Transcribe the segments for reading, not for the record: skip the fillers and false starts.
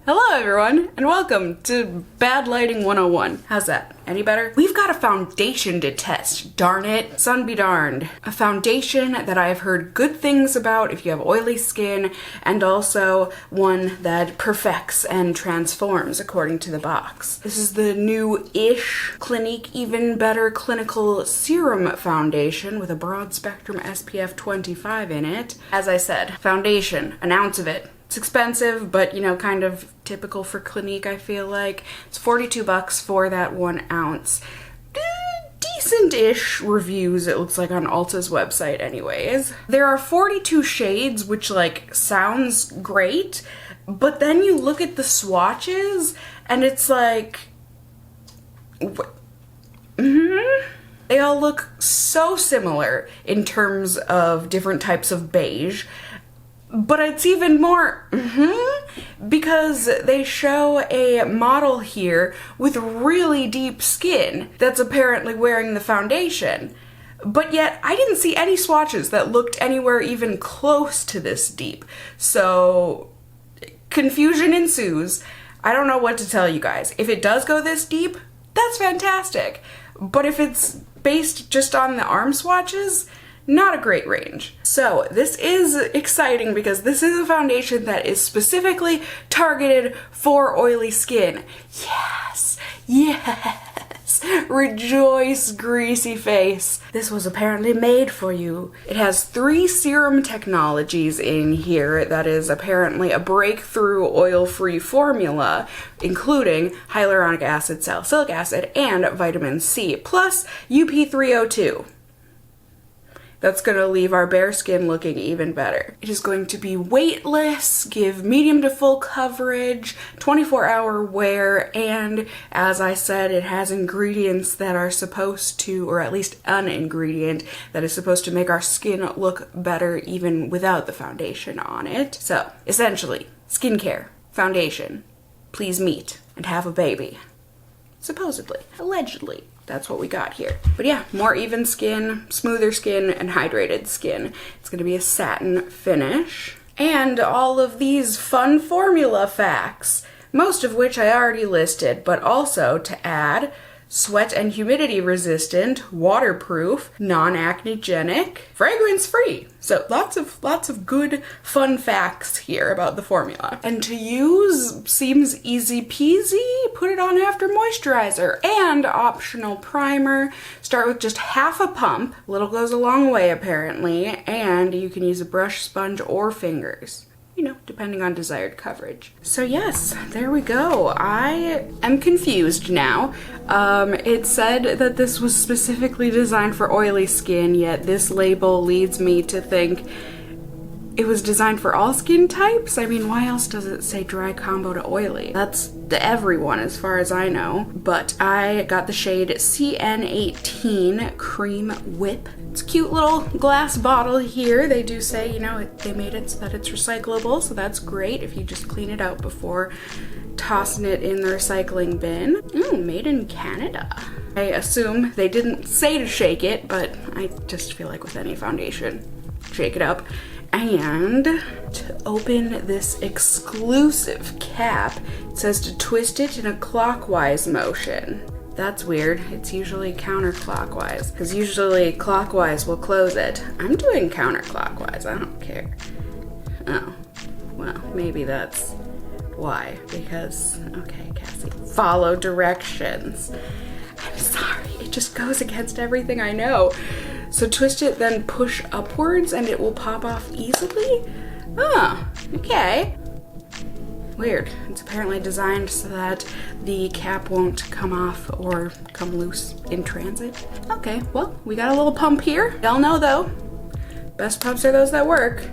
Hello everyone, and welcome to Bad Lighting 101. How's that? Any better? We've got a foundation to test, darn it. Sun be darned. A foundation that I've heard good things about if you have oily skin, and also one that perfects and transforms according to the box. This is the new-ish Clinique Even Better Clinical Serum Foundation with a broad spectrum SPF 25 in it. As I said, foundation, an ounce of it. It's expensive, but you know, kind of typical for Clinique, I feel like. It's 42 bucks for that 1 ounce. Decent-ish reviews, it looks like, on Ulta's website anyways. There are 42 shades, which like sounds great, but then you look at the swatches and it's like, they all look so similar in terms of different types of beige. But it's even more because they show a model here with really deep skin that's apparently wearing the foundation. But yet I didn't see any swatches that looked anywhere even close to this deep. So confusion ensues. I don't know what to tell you guys. If it does go this deep, that's fantastic. But if it's based just on the arm swatches, not a great range. So this is exciting because this is a foundation that is specifically targeted for oily skin. Yes, yes, rejoice, greasy face. This was apparently made for you. It has 3 serum technologies in here that is apparently a breakthrough oil-free formula, including hyaluronic acid, salicylic acid, and vitamin C, plus UP302. That's gonna leave our bare skin looking even better. It is going to be weightless, give medium to full coverage, 24-hour wear, and as I said, it has ingredients that are supposed to, or at least an ingredient that is supposed to make our skin look better even without the foundation on it. So, essentially, skincare, foundation, please meet and have a baby. Supposedly, allegedly. That's what we got here. But yeah, more even skin, smoother skin, and hydrated skin. It's gonna be a satin finish. And all of these fun formula facts, most of which I already listed, but also to add, sweat and humidity resistant, waterproof, non-acnegenic, fragrance free. So lots of good fun facts here about the formula. And to use seems easy peasy. Put it on after moisturizer and optional primer. Start with just half a pump. Little goes a long way apparently, and you can use a brush, sponge, or fingers. You know, depending on desired coverage. So yes, there we go. I am confused now. It said that this was specifically designed for oily skin, yet this label leads me to think it was designed for all skin types? I mean, why else does it say dry combo to oily? That's everyone as far as I know. But I got the shade CN18 Cream Whip. It's a cute little glass bottle here. They do say, you know, they made it so that it's recyclable, so that's great if you just clean it out before tossing it in the recycling bin. Made in Canada. I assume they didn't say to shake it, but I just feel like with any foundation, shake it up. And to open this exclusive cap, it says to twist it in a clockwise motion. That's weird. It's usually counterclockwise, because usually clockwise will close it. I'm doing counterclockwise, I don't care. Oh, well, maybe that's why, because, okay, Cassie, follow directions. I'm sorry, it just goes against everything I know. So twist it, then push upwards, and it will pop off easily? Oh, okay. Weird. It's apparently designed so that the cap won't come off or come loose in transit. Okay, well, we got a little pump here. Y'all know though, best pumps are those that work.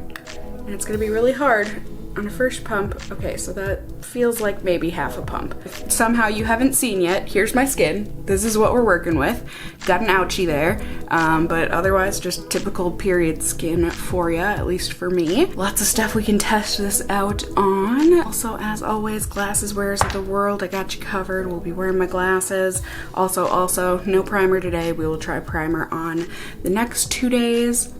And it's gonna be really hard on a first pump. Okay, so that feels like maybe half a pump. If somehow you haven't seen yet, here's my skin. This is what we're working with. Got an ouchie there, but otherwise just typical period skin for ya, at least for me. Lots of stuff we can test this out on. Also, as always, glasses wearers of the world, I got you covered. We'll be wearing my glasses. Also, no primer today. We will try primer on the next 2 days.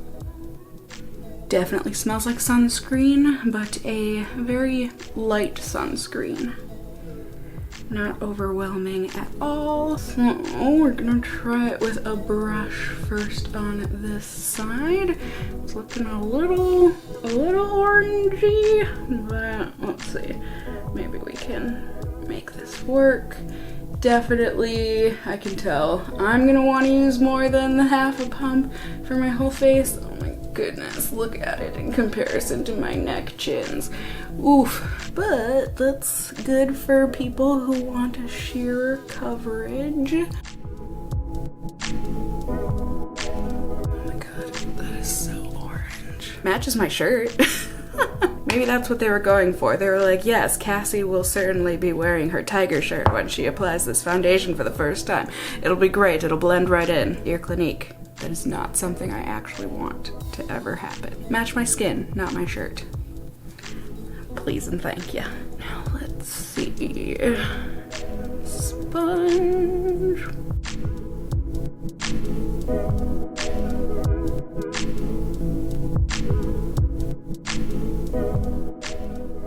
Definitely smells like sunscreen, but a very light sunscreen. Not overwhelming at all. So we're gonna try it with a brush first on this side. It's looking a little orangey, but let's see. Maybe we can make this work. Definitely, I can tell I'm gonna want to use more than the half a pump for my whole face. Oh my goodness, look at it in comparison to my neck chins. Oof. But that's good for people who want a sheer coverage. Oh my god, that is so orange. Matches my shirt. Maybe that's what they were going for. They were like, yes, Cassie will certainly be wearing her tiger shirt when she applies this foundation for the first time. It'll be great, it'll blend right in. Dear Clinique, that is not something I actually want to ever happen. Match my skin, not my shirt. Please and thank you. Now let's see. Sponge.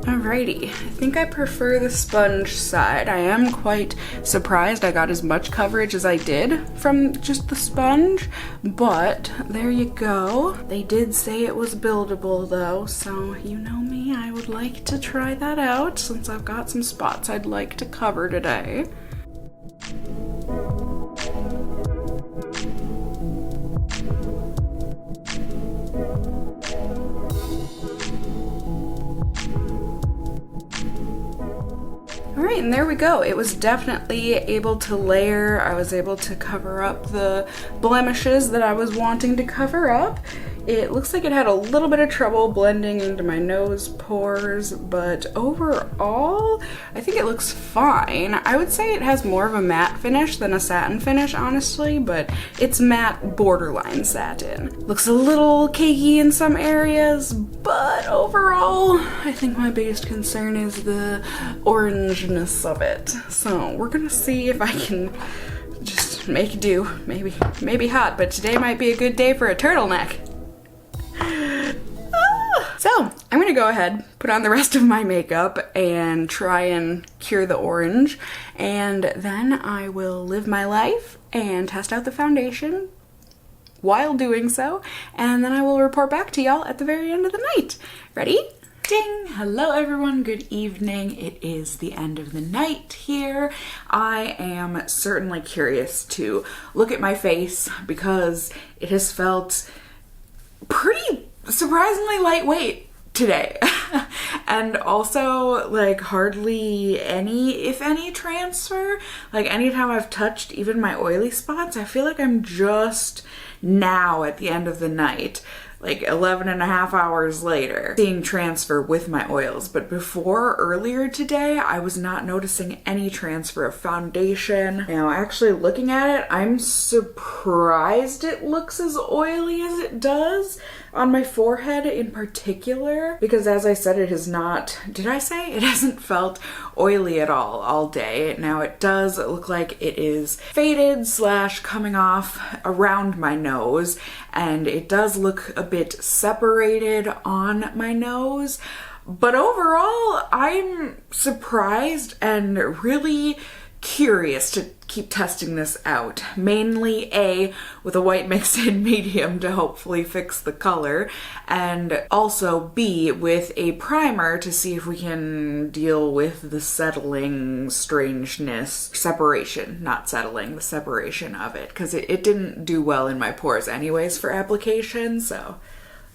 Alrighty, I think I prefer the sponge side. I am quite surprised I got as much coverage as I did from just the sponge, but there you go. They did say it was buildable though, so you know me, I would like to try that out since I've got some spots I'd like to cover today. Alright, and there we go. It was definitely able to layer. I was able to cover up the blemishes that I was wanting to cover up. It looks like it had a little bit of trouble blending into my nose pores, but overall, I think it looks fine. I would say it has more of a matte finish than a satin finish, honestly, but it's matte borderline satin. Looks a little cakey in some areas, but overall, I think my biggest concern is the orangeness of it. So we're gonna see if I can just make do. Maybe hot, but today might be a good day for a turtleneck. So I'm gonna go ahead, put on the rest of my makeup and try and cure the orange, and then I will live my life and test out the foundation while doing so, and then I will report back to y'all at the very end of the night. Ready? Ding! Hello everyone, good evening. It is the end of the night here. I am certainly curious to look at my face because it has felt pretty surprisingly lightweight today. And also like hardly any, if any, transfer. Like anytime I've touched even my oily spots, I feel like I'm just now at the end of the night, like 11 and a half hours later, seeing transfer with my oils. But before, earlier today, I was not noticing any transfer of foundation. Now, actually looking at it, I'm surprised it looks as oily as it does on my forehead in particular, because as I said, it has not, did I say? It hasn't felt oily at all day. Now it does look like it is faded / coming off around my nose, and it does look a bit separated on my nose. But overall, I'm surprised and really curious to keep testing this out. Mainly A, with a white mixed in medium to hopefully fix the color, and also B, with a primer to see if we can deal with the settling strangeness, separation, not settling, the separation of it, because it didn't do well in my pores anyways for application, so,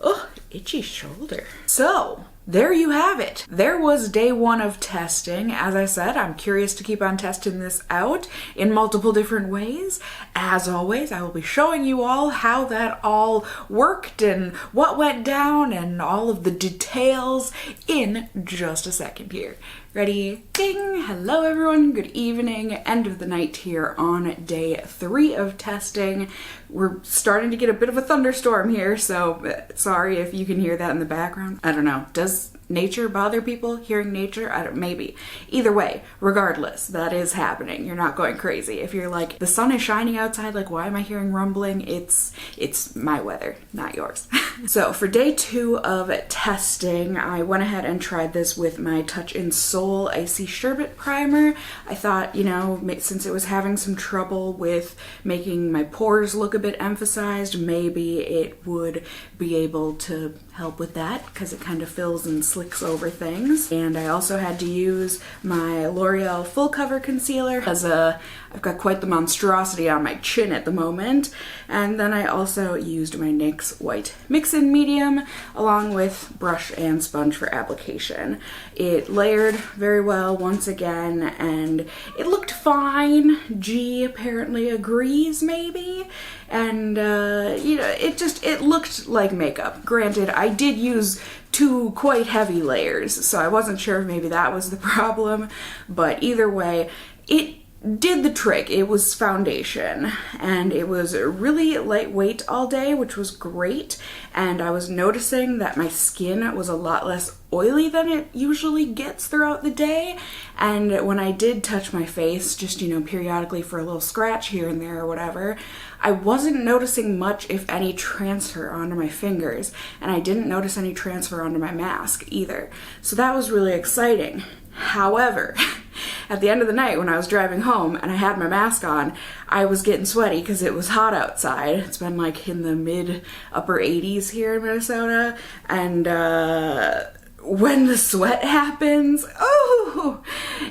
oh, itchy shoulder. So, there you have it. There was day one of testing. As I said, I'm curious to keep on testing this out in multiple different ways. As always, I will be showing you all how that all worked and what went down and all of the details in just a second here. Ready? Ding! Hello everyone, good evening. End of the night here on day 3 of testing. We're starting to get a bit of a thunderstorm here, so sorry if you can hear that in the background. I don't know. Does nature bother people? Hearing nature? Maybe. Either way, regardless, that is happening. You're not going crazy. If you're like, the sun is shining outside, like why am I hearing rumbling? It's my weather, not yours. So for day 2 of testing, I went ahead and tried this with my Touch in Soul Icy Sherbet Primer. I thought, you know, since it was having some trouble with making my pores look a bit emphasized, maybe it would be able to help with that because it kind of fills and slicks over things. And I also had to use my L'Oreal Full Cover Concealer because I've got quite the monstrosity on my chin at the moment. And then I also used my NYX White Mix-In Medium along with brush and sponge for application. It layered very well once again and it looked fine. G apparently agrees maybe. And you know, it looked like makeup. Granted, I did use 2 quite heavy layers, so I wasn't sure if maybe that was the problem, but either way, it did the trick. It was foundation and it was really lightweight all day, which was great. And I was noticing that my skin was a lot less oily than it usually gets throughout the day. And when I did touch my face, just, you know, periodically for a little scratch here and there or whatever, I wasn't noticing much, if any, transfer onto my fingers. And I didn't notice any transfer onto my mask either. So that was really exciting. However, at the end of the night when I was driving home and I had my mask on, I was getting sweaty because it was hot outside. It's been like in the mid-upper 80s here in Minnesota. And when the sweat happens, oh,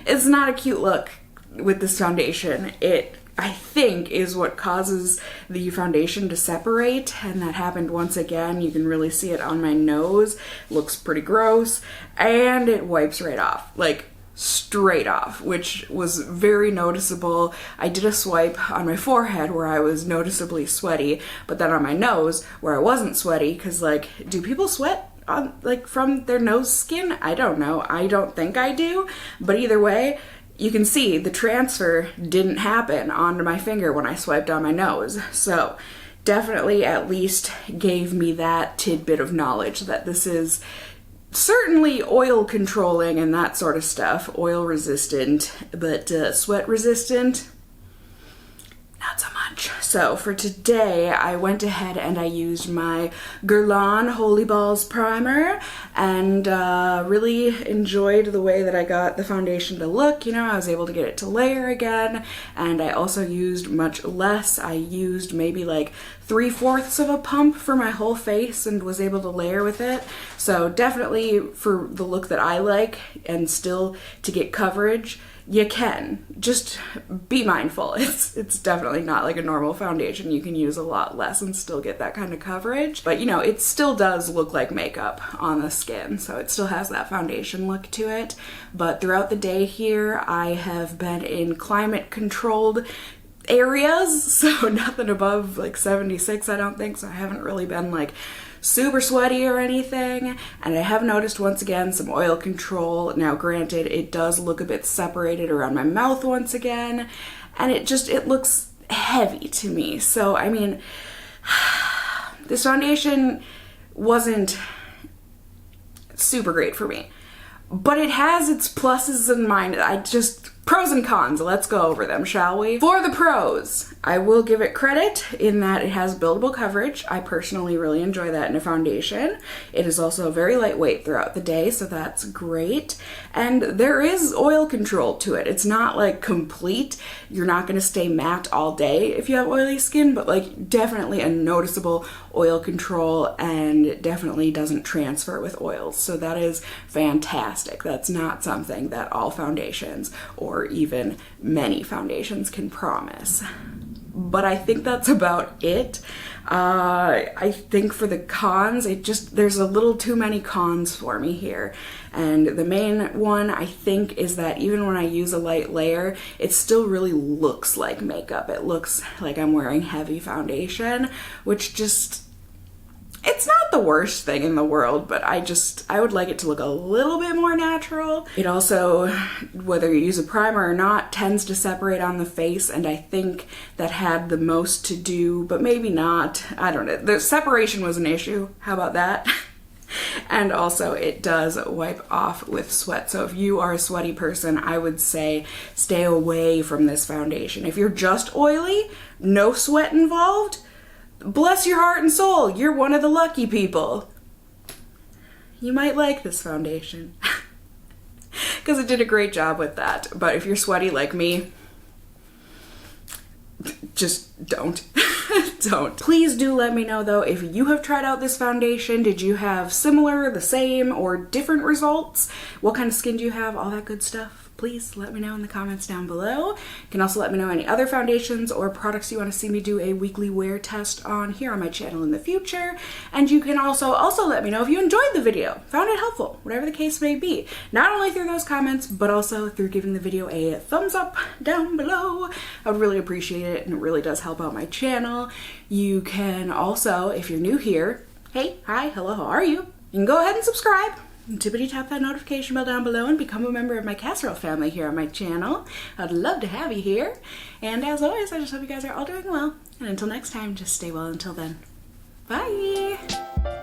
it's not a cute look with this foundation. It, I think, is what causes the foundation to separate, and that happened once again. You can really see it on my nose. Looks pretty gross, and it wipes right off, like straight off, which was very noticeable. I did a swipe on my forehead where I was noticeably sweaty, but then on my nose where I wasn't sweaty, because like, do people sweat on, like, from their nose skin? I don't know. I don't think I do, but either way, you can see the transfer didn't happen onto my finger when I swiped on my nose. So definitely at least gave me that tidbit of knowledge that this is certainly oil controlling and that sort of stuff, oil resistant, but sweat resistant, not so much. So for today, I went ahead and I used my Guerlain Holy Balls primer and really enjoyed the way that I got the foundation to look. You know, I was able to get it to layer again, and I also used much less. I used maybe like 3/4 of a pump for my whole face and was able to layer with it. So definitely for the look that I like and still to get coverage, you can. Just be mindful. It's definitely not like a normal foundation. You can use a lot less and still get that kind of coverage. But you know, it still does look like makeup on the skin, so it still has that foundation look to it. But throughout the day here, I have been in climate controlled areas, so nothing above like 76, I don't think, so I haven't really been like super sweaty or anything. And I have noticed once again some oil control. Now granted, it does look a bit separated around my mouth once again, and it looks heavy to me. So I mean, this foundation wasn't super great for me, but it has its pluses and minuses. Pros and cons, let's go over them, shall we? For the pros, I will give it credit in that it has buildable coverage. I personally really enjoy that in a foundation. It is also very lightweight throughout the day, so that's great. And there is oil control to it. It's not like complete. You're not gonna stay matte all day if you have oily skin, but like definitely a noticeable oil control, and it definitely doesn't transfer with oils. So that is fantastic. That's not something that all foundations or even many foundations can promise. But I think that's about it. I think for the cons, there's a little too many cons for me here. And the main one, I think, is that even when I use a light layer, it still really looks like makeup. It looks like I'm wearing heavy foundation, which just, it's not the worst thing in the world, but I would like it to look a little bit more natural. It also, whether you use a primer or not, tends to separate on the face, and I think that had the most to do, but maybe not. I don't know. The separation was an issue. How about that? And also it does wipe off with sweat. So if you are a sweaty person, I would say stay away from this foundation. If you're just oily, no sweat involved, bless your heart and soul, you're one of the lucky people. You might like this foundation. Because it did a great job with that. But if you're sweaty like me, just don't. Don't. Please do let me know though if you have tried out this foundation. Did you have similar, the same, or different results? What kind of skin do you have? All that good stuff. Please let me know in the comments down below. You can also let me know any other foundations or products you want to see me do a weekly wear test on here on my channel in the future. And you can also let me know if you enjoyed the video, found it helpful, whatever the case may be. Not only through those comments, but also through giving the video a thumbs up down below. I would really appreciate it, and it really does help out my channel. You can also, if you're new here, hey, hi, hello, how are you? You can go ahead and subscribe. Tippity tap that notification bell down below and become a member of my casserole family here on my channel. I'd love to have you here. And as always, I just hope you guys are all doing well. And until next time, just stay well until then. Bye!